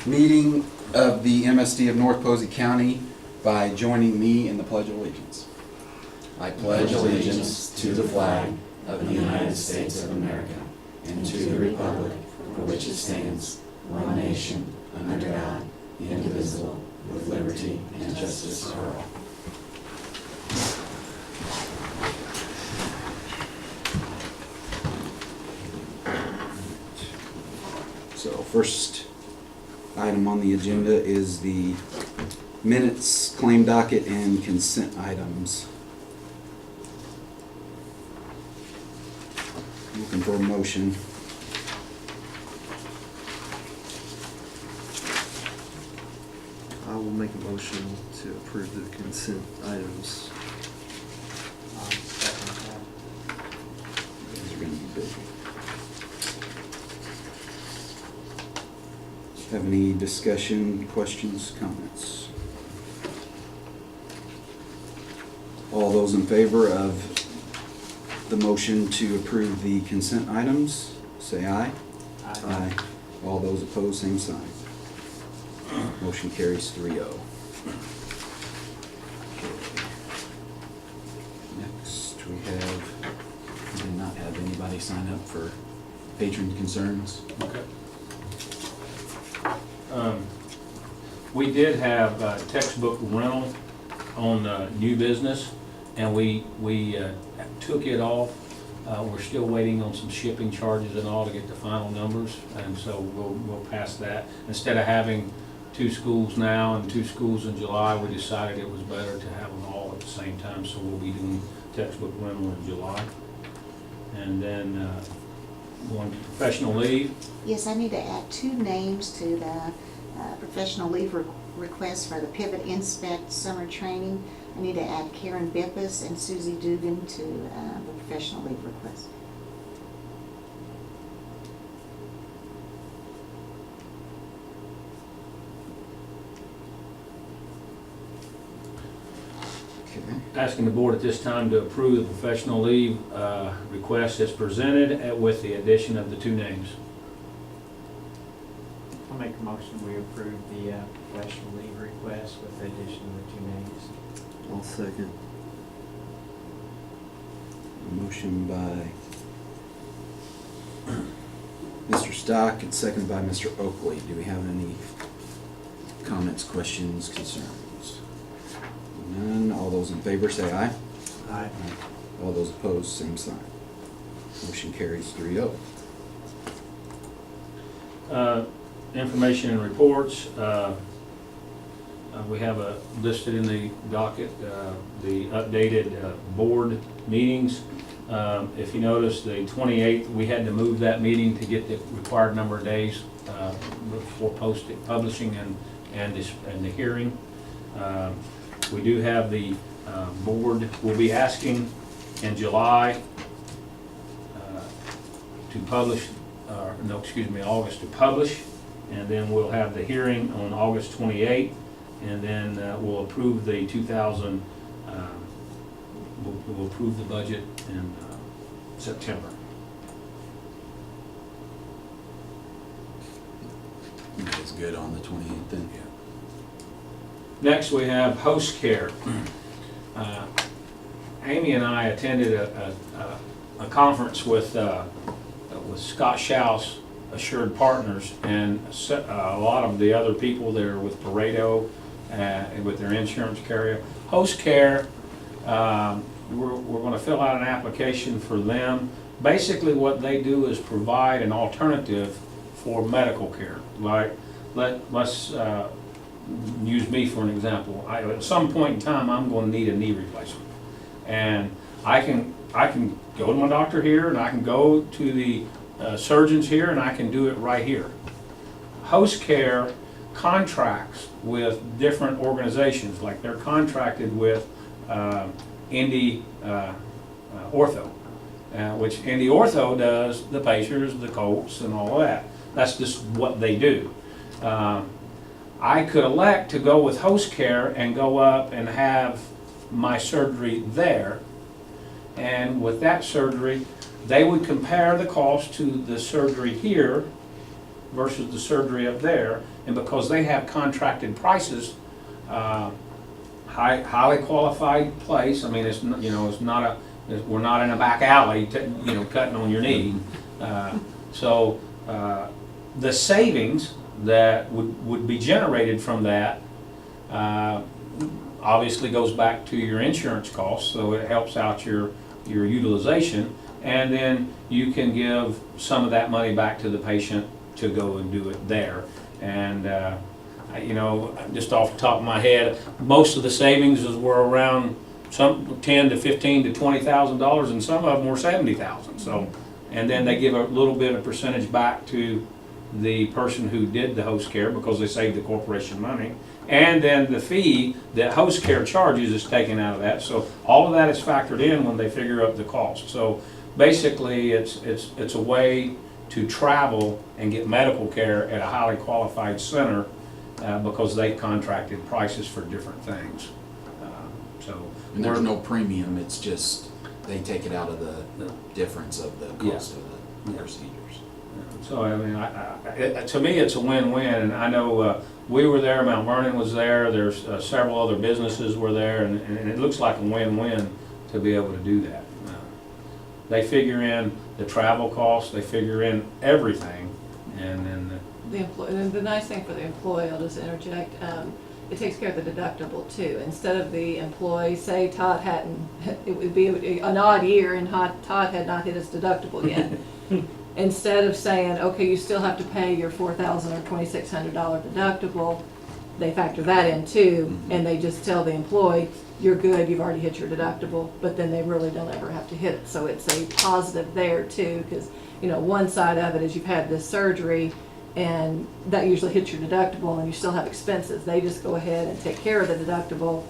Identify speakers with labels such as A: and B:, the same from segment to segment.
A: meeting of the MSD of North Posey County by joining me in the Pledge of Allegiance. I
B: pledge allegiance to the flag of the United States of America and to the republic for which it stands, one nation, under God, indivisible, with liberty and justice for all.
A: So first item on the agenda is the minutes, claim docket, and consent items. Looking for a motion.
C: I will make a motion to approve the consent items.
A: You guys are gonna be busy. Have any discussion, questions, comments? All those in favor of the motion to approve the consent items, say aye. Aye. All those opposed, same sign. Motion carries 3-0. Next, we did not have anybody sign up for patron concerns.
D: Okay. We did have textbook rental on new business, and we took it off. We're still waiting on some shipping charges and all to get the final numbers, and so we'll pass that. Instead of having 2 schools now and 2 schools in July, we decided it was better to have them all at the same time, so we'll be doing textbook rental in July. And then going to professional leave.
E: Yes, I need to add 2 names to the professional leave request for the Pivot Inspect summer training. I need to add Karen Bippus and Susie Dugan to the professional leave request.
A: Okay.
D: Asking the board at this time to approve the professional leave request as presented with the addition of the 2 names.
F: I'll make a motion, we approve the professional leave request with the addition of the 2 names.
C: I'll second.
A: Motion by Mr. Stock and seconded by Mr. Oakley. Do we have any comments, questions, concerns? None. All those in favor say aye.
F: Aye.
A: All those opposed, same sign. Motion carries 3-0.
D: Information and reports. We have listed in the docket the updated board meetings. If you notice, the 28th, we had to move that meeting to get the required number of days for publishing and the hearing. We do have the board will be asking in July to publish, August to publish, and then we'll have the hearing on August 28th, and then we'll approve the we'll approve the budget in September.
A: That's good on the 28th then.
D: Yeah. Next, we have host care. Amy and I attended a conference with Scott Schaus, Assured Partners, and a lot of the other people there with Pareto with their insurance carrier. Host care, we're going to fill out an application for them. Basically what they do is provide an alternative for medical care. Like, let's use me for an example. At some point in time, I'm going to need a knee replacement. And I can go to my doctor here, and I can go to the surgeons here, and I can do it right here. Host care contracts with different organizations, like they're contracted with Indy Ortho, which Indy Ortho does the Pacers, the Colts, and all of that. That's just what they do. I could elect to go with host care and go up and have my surgery there, and with that surgery they would compare the cost to the surgery here versus the surgery up there. And because they have contracted prices, highly qualified place. I mean, it's, it's not we're not in a back alley, cutting on your knee. So the savings that would be generated from that obviously goes back to your insurance costs, so it helps out your utilization. And then you can give some of that money back to the patient to go and do it there. And just off the top of my head, most of the savings were around some $10,000 to $15,000 to $20,000, and some of them were $70,000. So, and then they give a little bit of percentage back to the person who did the host care because they saved the corporation money, and then the fee that host care charges is taken out of that. So all of that is factored in when they figure up the cost. So basically, it's a way to travel and get medical care at a highly qualified center because they contracted prices for different things.
B: And there's no premium, it's just, they take it out of the difference of the cost of the procedures.
D: So, I mean, to me, it's a win-win, and I know we were there, Mount Vernon was there, there's several other businesses were there, and it looks like a win-win to be able to do that. They figure in the travel costs, they figure in everything, and then
G: The nice thing for the employee, I'll just interject, it takes care of the deductible too. Instead of the employee, say Todd hadn't, it would be an odd year and Todd had not hit his deductible yet. Instead of saying, okay, you still have to pay your $4,000 or $2,600 deductible, they factor that in too, and they just tell the employee, you're good, you've already hit your deductible, but then they really don't ever have to hit it. So it's a positive there too, because one side of it is you've had this surgery, and that usually hits your deductible and you still have expenses. They just go ahead and take care of the deductible.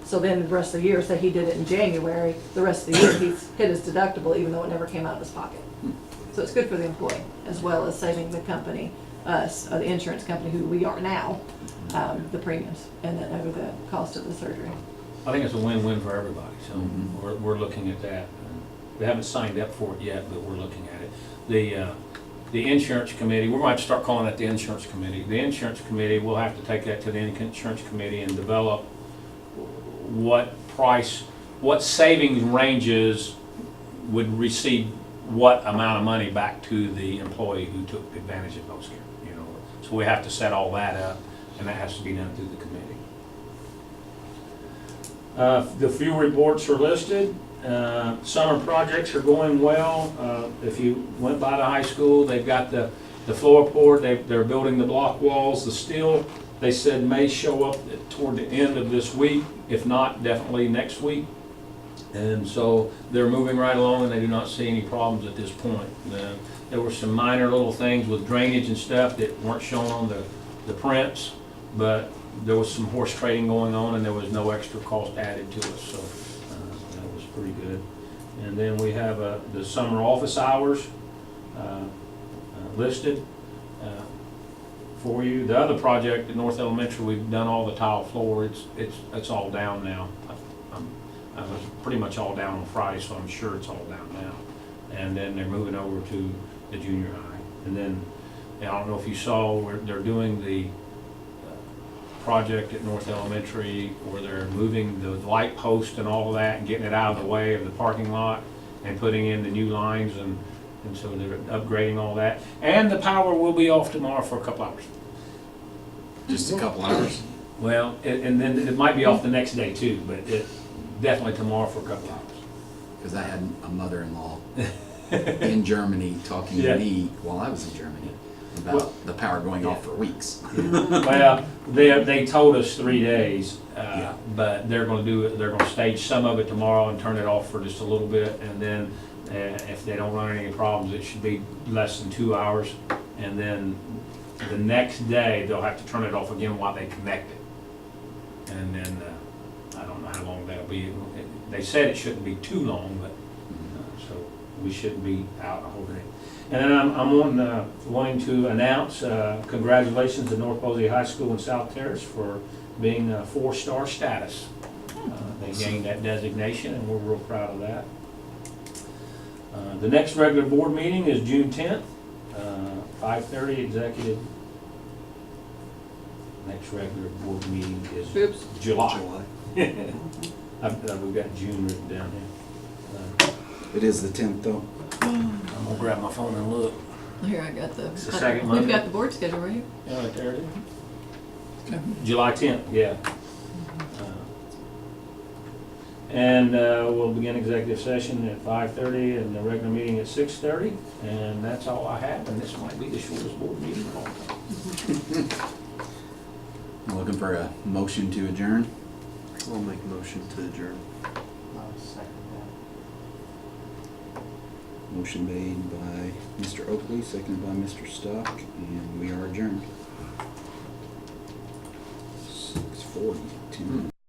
G: So then the rest of the year, say he did it in January, the rest of the year he's hit his deductible even though it never came out of his pocket. So it's good for the employee as well as saving the company, us, the insurance company who we are now, the premiums and then over the cost of the surgery.
D: I think it's a win-win for everybody, so we're looking at that. We haven't signed up for it yet, but we're looking at it. The insurance committee, we're going to have to start calling it the insurance committee. The insurance committee, we'll have to take that to the insurance committee and develop what savings ranges would receive what amount of money back to the employee who took advantage of those care. So we have to set all that up, and that has to be done through the committee. The few reports are listed. Summer projects are going well. If you went by the high school, they've got the floor poured, they're building the block walls, the steel, they said may show up toward the end of this week, if not, definitely next week. And so they're moving right along and they do not see any problems at this point. There were some minor little things with drainage and stuff that weren't shown on the prints, but there was some horse trading going on and there was no extra cost added to it, so that was pretty good. And then we have the summer office hours listed for you. The other project at North Elementary, we've done all the tile floor. It's all down now. I was pretty much all down on Friday, so I'm sure it's all down now. And then they're moving over to the junior high. And then, I don't know if you saw, where they're doing the project at North Elementary where they're moving the light post and all of that and getting it out of the way of the parking lot and putting in the new lines, and so they're upgrading all that. And the power will be off tomorrow for a couple hours.
B: Just a couple hours?
D: Well, and then it might be off the next day too, but definitely tomorrow for a couple hours.
B: Because I had a mother-in-law in Germany talking to me while I was in Germany about the power going off for weeks.
D: Well, they told us 3 days, but they're going to do it. They're going to stage some of it tomorrow and turn it off for just a little bit, and then if they don't run any problems, it should be less than 2 hours, and then the next day they'll have to turn it off again while they connect it, and then I don't know how long that'll be. They said it shouldn't be too long, but so we shouldn't be out a whole day. And then I'm wanting to announce congratulations to North Bossier High School in South Terrace for being 4-star status. They gained that designation, and we're real proud of that. The next regular board meeting is June 10th 5:30 executive. Next regular board meeting is
G: Oops.
D: July. We've got June written down here.
A: It is the 10th though.
D: I'm gonna grab my phone and look.
G: Here, I got the.
D: It's the second
G: We've
D: Monday.
G: got the board schedule right here.
D: Yeah, right there it is. July 10th, yeah. And we'll begin executive session at 5:30 and the regular meeting at 6:30. And that's all I have, and this might be the shortest board meeting of all time.
A: I'm looking for a motion to adjourn.
C: I'll make a motion to adjourn.
F: I'll second
A: Motion made by Mr. Oakley, seconded by Mr. Stock, and we are adjourned. 6:40, 2 minutes.